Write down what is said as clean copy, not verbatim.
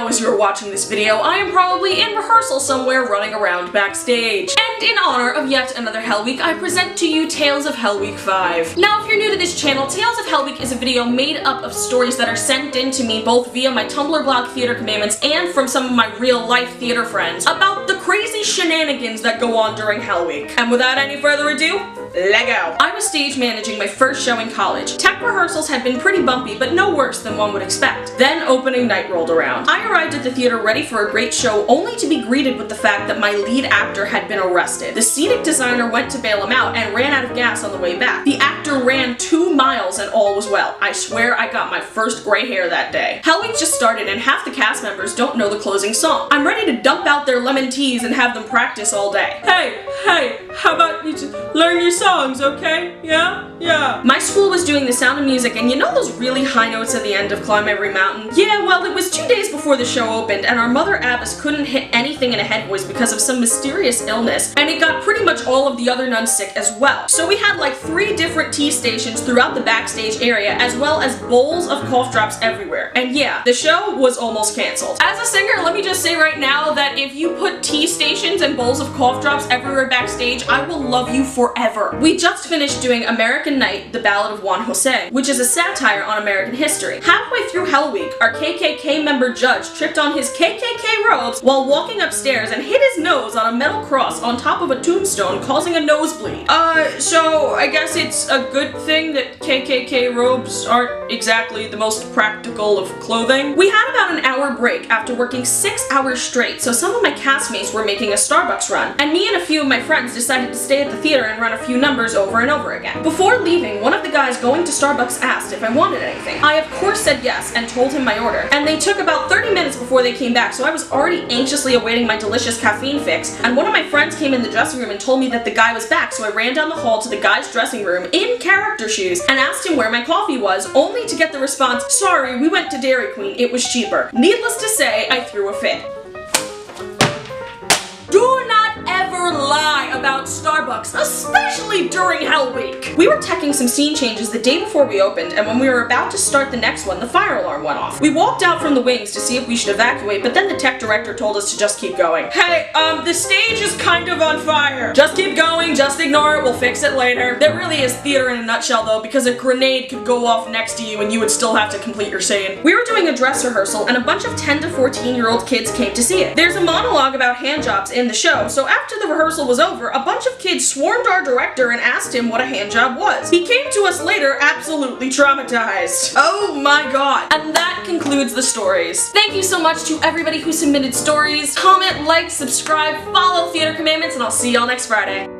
now as you're watching this video, I am probably in rehearsal somewhere running around backstage. And in honor of yet another Hell Week, I present to you Tales of Hell Week 5. Now if you're new to this channel, Tales of Hell Week is a video made up of stories that are sent in to me both via my Tumblr blog Theater Commandments and from some of my real life theater friends about the crazy shenanigans that go on during Hell Week. And without any further ado, let go! I was stage managing my first show in college. Tech rehearsals had been pretty bumpy, but no worse than one would expect. Then opening night rolled around. I arrived at the theater ready for a great show, only to be greeted with the fact that my lead actor had been arrested. The scenic designer went to bail him out and ran out of gas on the way back. The actor ran 2 miles and all was well. I swear I got my first gray hair that day. Hell Week just started and half the cast members don't know the closing song. I'm ready to dump out their lemon teas and have them practice all day. Hey, how about you just learn your songs, okay? Yeah? My school was doing The Sound of Music, and you know those really high notes at the end of Climb Every Mountain? Yeah, well, it was 2 days before the show opened, and our mother Abbas couldn't hit anything in a head voice because of some mysterious illness, and it got pretty much all of the other nuns sick as well. So we had like 3 different tea stations throughout the backstage area, as well as bowls of cough drops everywhere. And yeah, the show was almost canceled. As a singer, let me just say right now that if you put tea stations and bowls of cough drops everywhere backstage, I will love you forever. We just finished doing American Night, the Ballad of Juan Jose, which is a satire on American history. Halfway through Hell Week, our KKK member judge tripped on his KKK robes while walking upstairs and hit his nose on a metal cross on top of a tombstone, causing a nosebleed. So I guess it's a good thing that KKK robes aren't exactly the most practical of clothing. We had about an hour break after working 6 hours straight, so some of my castmates were making a Starbucks run, and me and a few of my friends decided to stay at the theater and run a few numbers over and over again. Before leaving, one of the guys going to Starbucks asked if I wanted anything. I of course said yes and told him my order, and they took about 30 minutes before they came back, so I was already anxiously awaiting my delicious caffeine fix, and one of my friends came in the dressing room and told me that the guy was back, so I ran down the hall to the guy's dressing room in character shoes and asked him where my coffee was, only to get the response, "Sorry, we went to Dairy Queen, it was cheaper." Needless to say, I threw a fit. Do not ever lie about Starbucks, especially during Hell Week! We were teching some scene changes the day before we opened, and when we were about to start the next one, the fire alarm went off. We walked out from the wings to see if we should evacuate, but then the tech director told us to just keep going. Hey, the stage is kind of on fire. Just keep going, just ignore it, we'll fix it later. There really is theater in a nutshell though, because a grenade could go off next to you and you would still have to complete your scene. We were doing a dress rehearsal, and a bunch of 10 to 14-year-old kids came to see it. There's a monologue about handjobs in the show, so after the rehearsal was over, a bunch of kids swarmed our director and asked him what a handjob was. He came to us later absolutely traumatized. Oh my god. And that concludes the stories. Thank you so much to everybody who submitted stories. Comment, like, subscribe, follow Theater Commandments, and I'll see y'all next Friday.